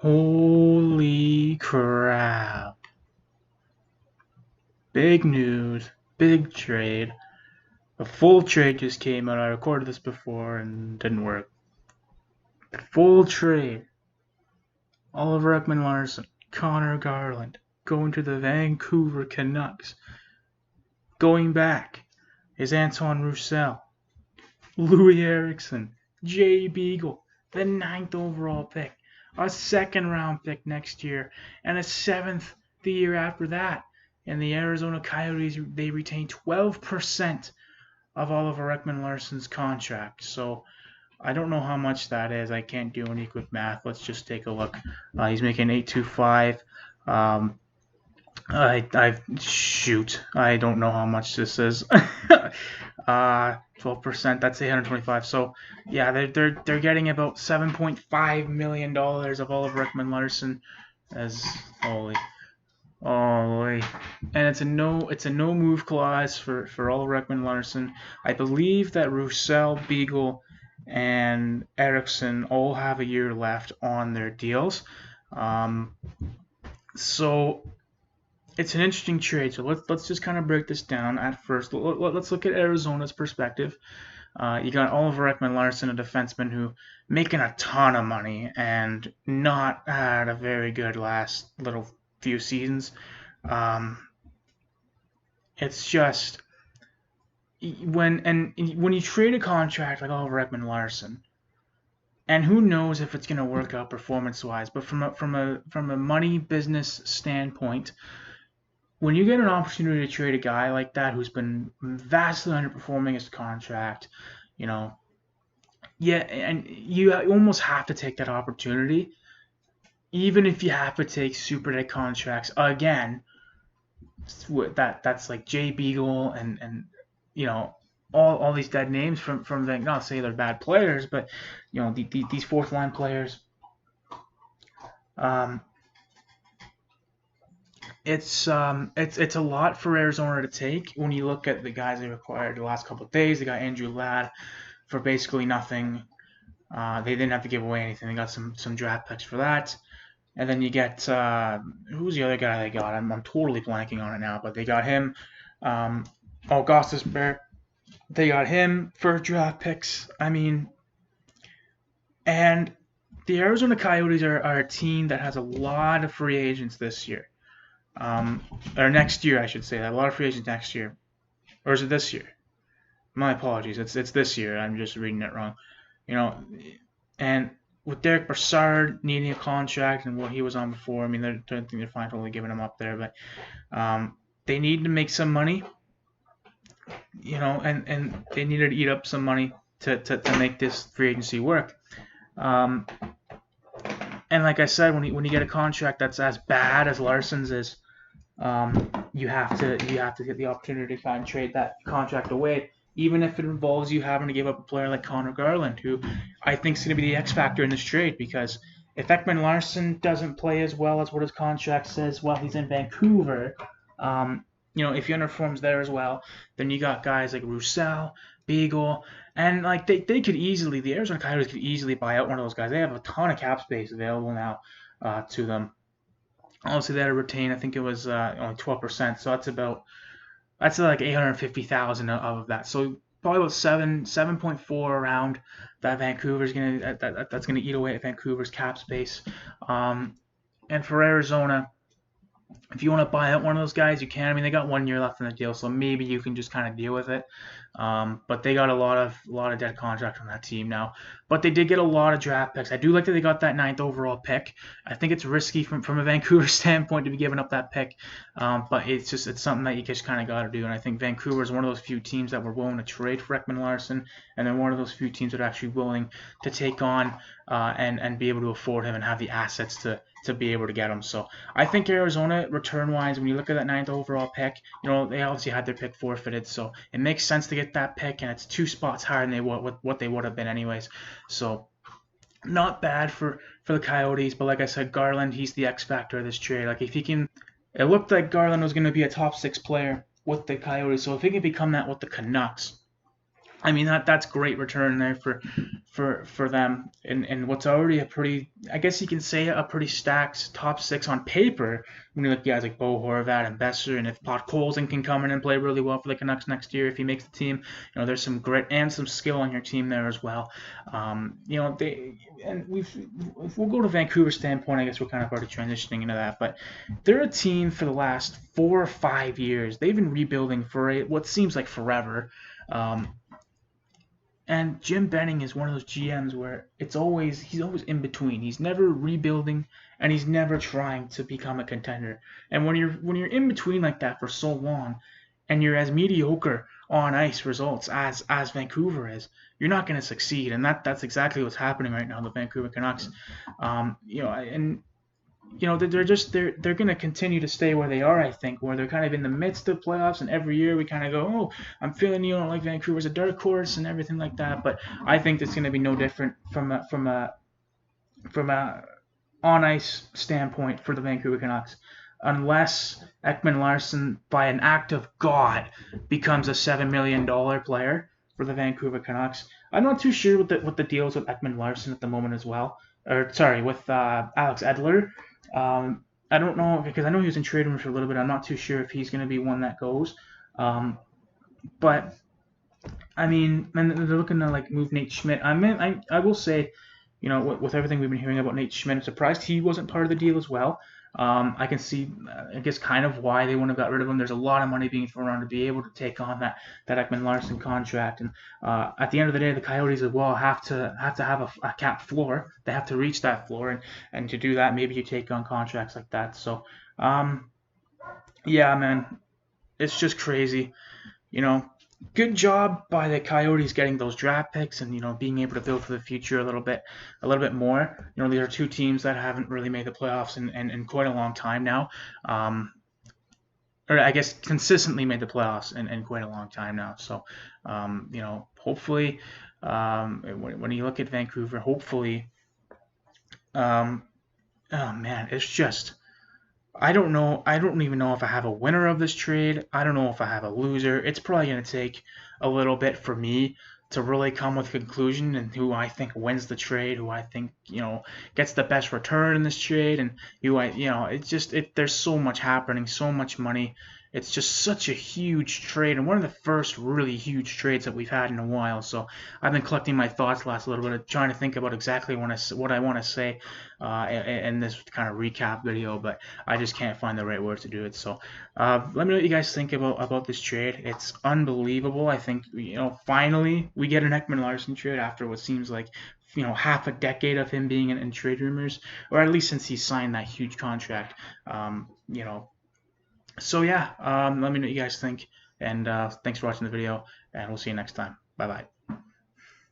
Holy crap. Big news, big trade. The full trade just came out. I recorded this before and didn't work. Full trade. Oliver Ekman-Larsson, Connor Garland, going to the Vancouver Canucks. Going back is Antoine Roussel, Louis Eriksson, Jay Beagle, the 9th overall pick, a 2nd round pick next year, and a 7th the year after that. And the Arizona Coyotes, they retain 12% of Oliver Ekman-Larsson's contract. So I don't know how much that is. I can't do any quick math. Let's just take a look. He's making 825. I don't know how much this is. 12%. That's 825. So yeah, they're getting about $7.5 million of Oliver Ekman-Larsson as holy. And it's a no move clause for Oliver Ekman-Larsson. I believe that Roussel, Beagle, and Eriksson all have a year left on their deals. So it's an interesting trade. So let's just kind of break this down at first. Let's look at Arizona's perspective. You got Oliver Ekman-Larsson, a defenseman who making a ton of money and not had a very good last little few seasons. It's just when you trade a contract like Oliver Ekman-Larsson, and who knows if it's going to work out performance-wise, but from a money business standpoint, when you get an opportunity to trade a guy like that who's been vastly underperforming his contract, yeah, and you almost have to take that opportunity, even if you have to take super dead contracts again. That's like Jay Beagle and all these dead names from not say they're bad players, but these fourth line players. It's a lot for Arizona to take when you look at the guys they acquired the last couple of days. They got Andrew Ladd for basically nothing. They didn't have to give away anything. They got some draft picks for that. And then you get who's the other guy they got? I'm totally blanking on it now, but they got him. Augustus Bear. They got him for draft picks. I mean, and the Arizona Coyotes are a team that has a lot of free agents this year. Or next year, I should say. They have a lot of free agents next year. Or is it this year? My apologies. It's this year. I'm just reading it wrong. And with Derek Brassard needing a contract and what he was on before, I mean, I don't think they're fine totally giving him up there, but they need to make some money, and they needed to eat up some money to make this free agency work. And like I said, when you get a contract that's as bad as Larson's is, you have to get the opportunity to try and trade that contract away, even if it involves you having to give up a player like Connor Garland, who I think is going to be the X factor in this trade, because if Ekman-Larsson doesn't play as well as what his contract says while he's in Vancouver, if he underperforms there as well, then you got guys like Roussel, Beagle, and like the Arizona Coyotes could easily buy out one of those guys. They have a ton of cap space available now to them. Obviously, they had to retain. I think it was only 12%, so that's like 850,000 of that. So probably about 7.4 around that Vancouver's that's gonna eat away at Vancouver's cap space. And for Arizona, if you want to buy out one of those guys, you can. I mean, they got 1 year left in the deal, so maybe you can just kind of deal with it. But they got a lot of dead contracts on that team now. But they did get a lot of draft picks. I do like that they got that 9th overall pick. I think it's risky from a Vancouver standpoint to be giving up that pick, but it's something that you just kind of got to do. And I think Vancouver is one of those few teams that were willing to trade for Ekman-Larsson, and then one of those few teams that are actually willing to take on and be able to afford him and have the assets to be able to get him. So I think Arizona, return-wise, when you look at that 9th overall pick, they obviously had their pick forfeited, so it makes sense to get that pick, and it's 2 spots higher than what they would have been anyways. So not bad for the Coyotes, but like I said, Garland, he's the X factor of this trade. Like if he can, it looked like Garland was going to be a top 6 player with the Coyotes, so if he can become that with the Canucks, I mean that's great return there for them and what's already a pretty, I guess you can say, a pretty stacked top six on paper when you look at guys like Bo Horvat and Besser, and if Podkolzin can come in and play really well for the Canucks next year if he makes the team, there's some grit and some skill on your team there as well. They and if we'll go to Vancouver's standpoint, I guess we're kind of already transitioning into that, but they're a team for the last 4 or 5 years. They've been rebuilding for what seems like forever. Um, and Jim Benning is one of those GMs where he's always in between. He's never rebuilding and he's never trying to become a contender. And when you're in between like that for so long and you're as mediocre on ice results as Vancouver is, you're not going to succeed. And that's exactly what's happening right now, the Vancouver Canucks. And they're going to continue to stay where they are, I think, where they're kind of in the midst of playoffs, and every year we kind of go, oh, I'm feeling like Vancouver's a dark horse and everything like that. But I think it's going to be no different from a on ice standpoint for the Vancouver Canucks, unless Ekman Larson, by an act of God, becomes a $7 million player for the Vancouver Canucks. I'm not too sure what the deal is with Ekman Larson at the moment as well, or sorry, with Alex Edler. I don't know, because I know he was in trade rumors for a little bit. I'm not too sure if he's going to be one that goes. But I mean, and they're looking to like move Nate Schmidt. I will say, with everything we've been hearing about Nate Schmidt, I'm surprised he wasn't part of the deal as well. I can see, I guess, kind of why they wouldn't have got rid of him. There's a lot of money being thrown around to be able to take on that Ekman Larson contract, and at the end of the day, the Coyotes as well have to have a cap floor. They have to reach that floor, and to do that, maybe you take on contracts like that. So, yeah, man, it's just crazy. Good job by the Coyotes getting those draft picks and being able to build for the future a little bit more. These are two teams that haven't really made the playoffs in quite a long time now. Or I guess consistently made the playoffs in quite a long time now. So, hopefully, when you look at Vancouver, hopefully, oh man, it's just. I don't know. I don't even know if I have a winner of this trade. I don't know if I have a loser. It's probably going to take a little bit for me to really come with a conclusion and who I think wins the trade, who I think, gets the best return in this trade, and it's just, there's so much happening, so much money. It's just such a huge trade, and one of the first really huge trades that we've had in a while. So I've been collecting my thoughts last little bit, trying to think about exactly what I want to say in this kind of recap video, but I just can't find the right words to do it. So let me know what you guys think about this trade. It's unbelievable. I think finally we get an Ekman Larson trade after what seems like half a decade of him being in trade rumors, or at least since he signed that huge contract. So yeah, let me know what you guys think, and thanks for watching the video, and we'll see you next time. Bye bye.